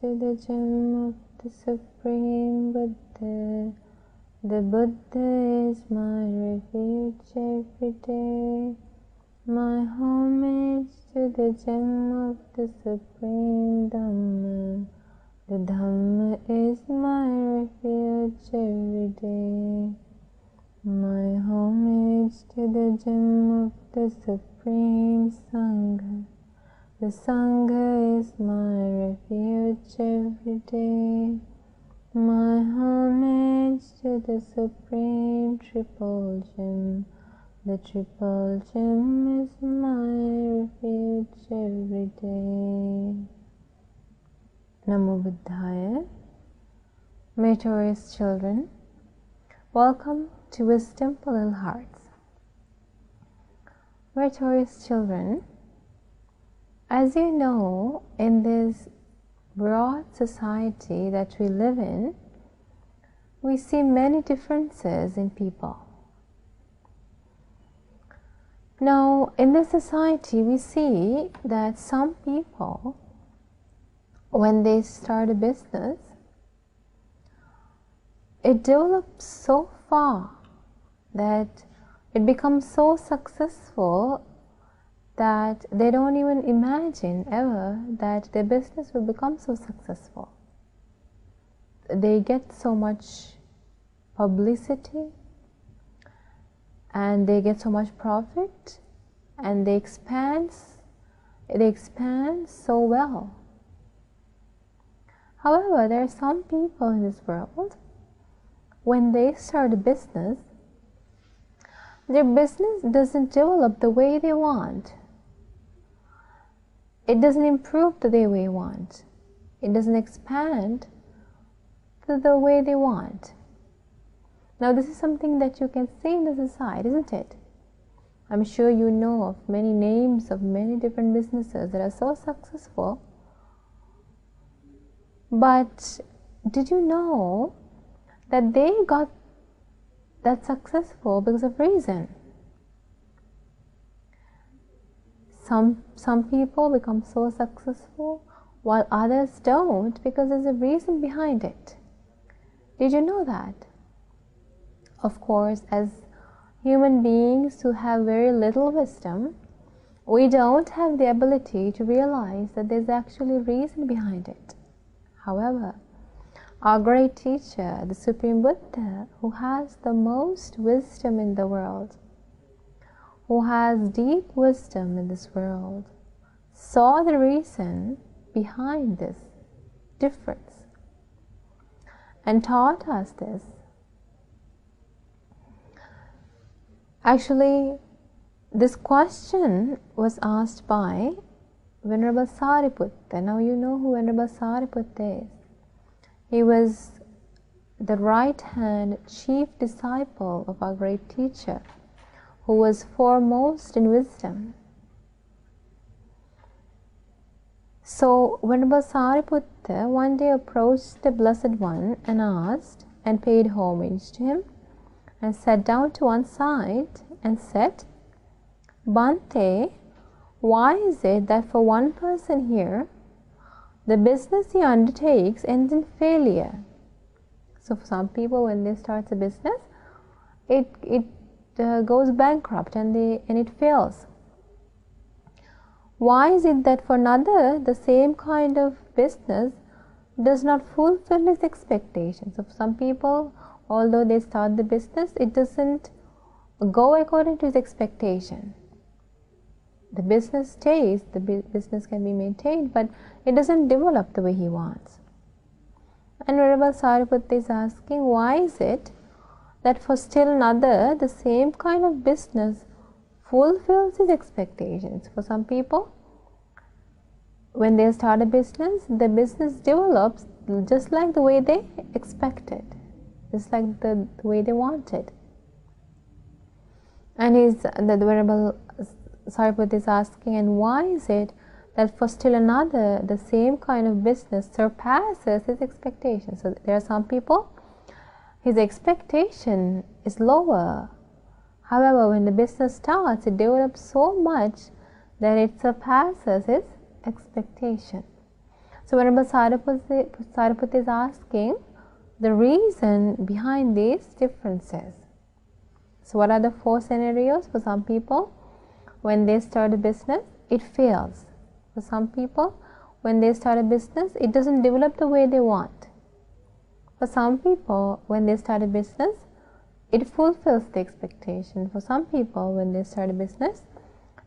to the gem of the Supreme Buddha. The Buddha is my refuge every day. My homage to the gem of the Supreme Dhamma. The Dhamma is my refuge every day. My homage to the gem of the Supreme Sangha. The Sangha is my refuge every day. My homage to the Supreme Triple Gem. The Triple Gem is my refuge every day. Namo Buddhaya. Meritorious children, welcome to Wisdom for Little Hearts. Meritorious children, as you know, in this broad society that we live in, we see many differences in people. Now, in this society, we see that some people, when they start a business, it develops so far that it becomes so successful that they don't even imagine ever that their business will become so successful. They get so much publicity and they get so much profit and they expand so well. However, there are some people in this world, when they start a business, their business doesn't develop the way they want. It doesn't improve the way they want. It doesn't expand the way they want. Now, this is something that you can see in the society, isn't it? I'm sure you know of many names of many different businesses that are so successful. But did you know that they got that successful because of reason? Some people become so successful while others don't because there's a reason behind it. Did you know that? Of course, as human beings who have very little wisdom, we don't have the ability to realize that there's actually a reason behind it. However, our great teacher, the Supreme Buddha, who has the most wisdom in the world, who has deep wisdom in this world, saw the reason behind this difference and taught us this. Actually, this question was asked by Venerable Sariputta. Now you know who Venerable Sariputta is. He was the right-hand chief disciple of our great teacher, who was foremost in wisdom. So Venerable Sariputta one day approached the Blessed One and asked and paid homage to him and sat down to one side and said, "Bhante, why is it that for one person here, the business he undertakes ends in failure?" So for some people, when they start a business, it goes bankrupt and it fails. Why is it that for another, the same kind of business does not fulfill his expectations? So for some people, although they start the business, it doesn't go according to his expectation. The business stays, the business can be maintained, but it doesn't develop the way he wants. And Venerable Sariputta is asking, why is it that for still another, the same kind of business fulfills his expectations? For some people, when they start a business, the business develops just like the way they expected, just like the way they wanted. And the Venerable Sariputta is asking, and why is it that for still another, the same kind of business surpasses his expectations? So there are some people, his expectation is lower. However, when the business starts, it develops so much that it surpasses his expectation. So Venerable Sariputta is asking the reason behind these differences. So what are the 4 scenarios? For some people, when they start a business, it fails. For some people, when they start a business, it doesn't develop the way they want. For some people, when they start a business, it fulfills the expectation. For some people, when they start a business,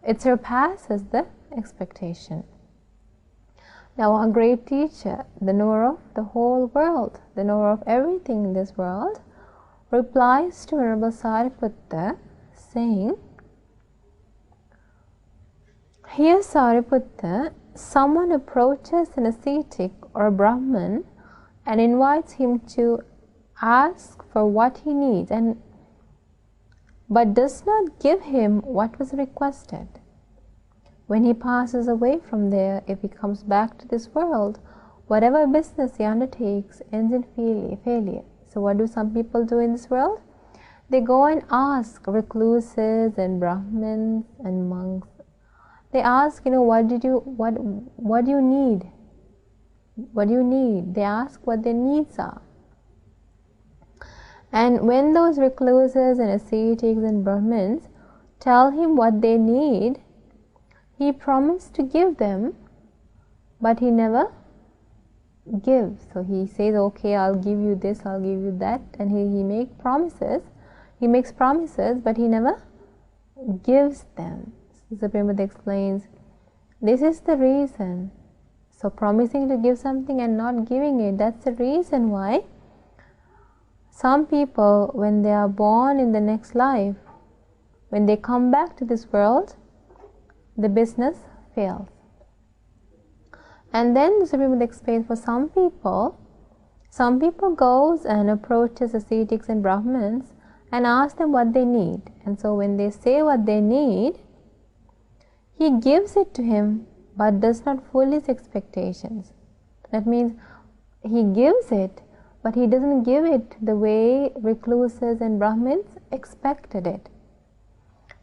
it surpasses the expectation. Now, our great teacher, the knower of the whole world, the knower of everything in this world, replies to Venerable Sariputta saying, "Here, Sariputta, someone approaches an ascetic or a Brahman and invites him to ask for what he needs, but does not give him what was requested. When he passes away from there, if he comes back to this world, whatever business he undertakes ends in failure." So what do some people do in this world? They go and ask recluses and Brahmins and monks. They ask, what do you need? What do you need? They ask what their needs are. And when those recluses and ascetics and Brahmins tell him what they need, he promised to give them, but he never gives. So he says, okay, I'll give you this, I'll give you that, and he makes promises, but he never gives them. So Supreme Buddha explains, this is the reason. So promising to give something and not giving it, that's the reason why some people, when they are born in the next life, when they come back to this world, the business fails. And then the Supreme Buddha explains, for some people goes and approaches ascetics and Brahmins and asks them what they need. And so when they say what they need, he gives it to him, but does not fulfill his expectations. That means he gives it, but he doesn't give it the way recluses and Brahmins expected it.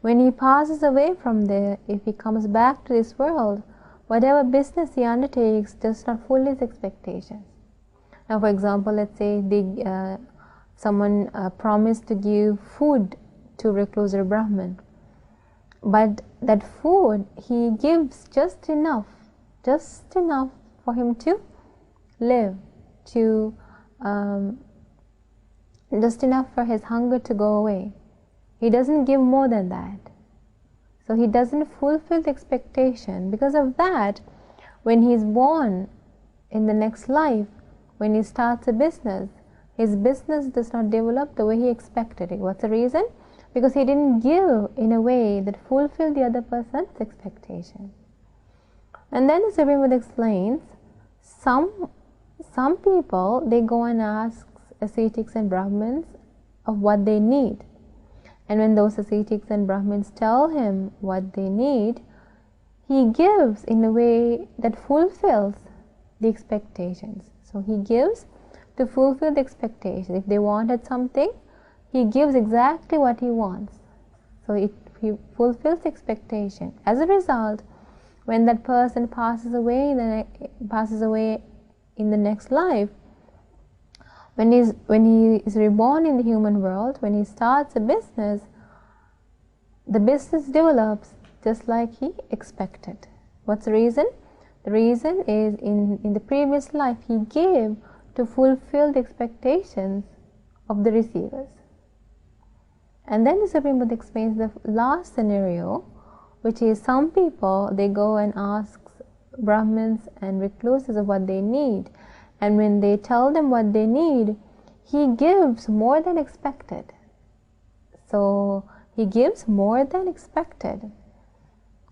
When he passes away from there, if he comes back to this world, whatever business he undertakes does not fulfill his expectations. Now, for example, let's say someone promised to give food to recluse or Brahmin, but that food he gives just enough for him to live, just enough for his hunger to go away. He doesn't give more than that. So he doesn't fulfill the expectation. Because of that, when he's born in the next life, when he starts a business, his business does not develop the way he expected it. What's the reason? Because he didn't give in a way that fulfilled the other person's expectation. And then the Supreme Buddha explains, some people, they go and ask ascetics and Brahmins of what they need. And when those ascetics and Brahmins tell him what they need, he gives in a way that fulfills the expectations. So he gives to fulfill the expectation. If they wanted something, he gives exactly what he wants. So he fulfills the expectation. As a result, when that person passes away in the next life, when he is reborn in the human world, when he starts a business, the business develops just like he expected. What's the reason? The reason is in the previous life he gave to fulfill the expectations of the receivers. And then the Supreme Buddha explains the last scenario, which is some people, they go and ask Brahmins and recluses of what they need. And when they tell them what they need, he gives more than expected. So he gives more than expected.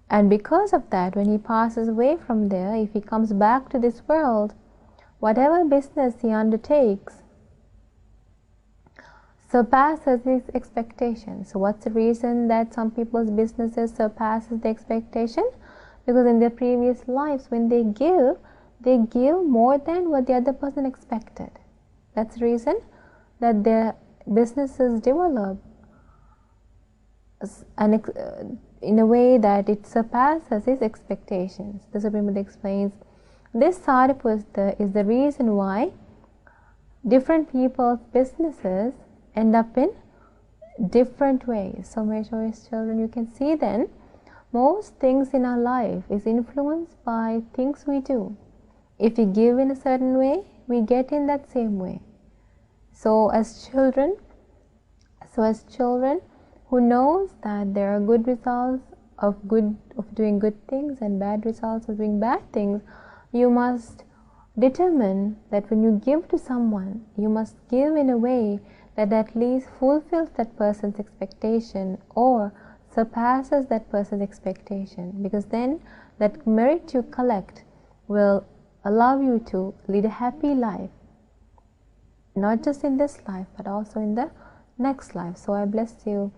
And because of that, when he passes away from there, if he comes back to this world, whatever business he undertakes surpasses his expectations. So what's the reason that some people's businesses surpasses the expectation? Because in their previous lives, when they give more than what the other person expected. That's the reason that their businesses develop in a way that it surpasses his expectations. The Supreme Buddha explains, this Sariputta is the reason why different people's businesses end up in different ways. So my choice children, you can see then most things in our life is influenced by things we do. If we give in a certain way, we get in that same way. So as children who knows that there are good results of doing good things and bad results of doing bad things, you must determine that when you give to someone, you must give in a way that at least fulfills that person's expectation or surpasses that person's expectation, because then that merit you collect will allow you to lead a happy life, not just in this life but also in the next life. So I bless you.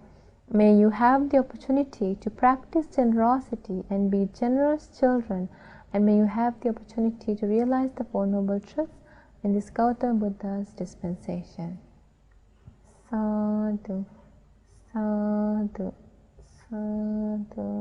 May you have the opportunity to practice generosity and be generous children, and may you have the opportunity to realize the Four Noble Truths in this Gautama Buddha's dispensation. Sadhu, sadhu, sadhu.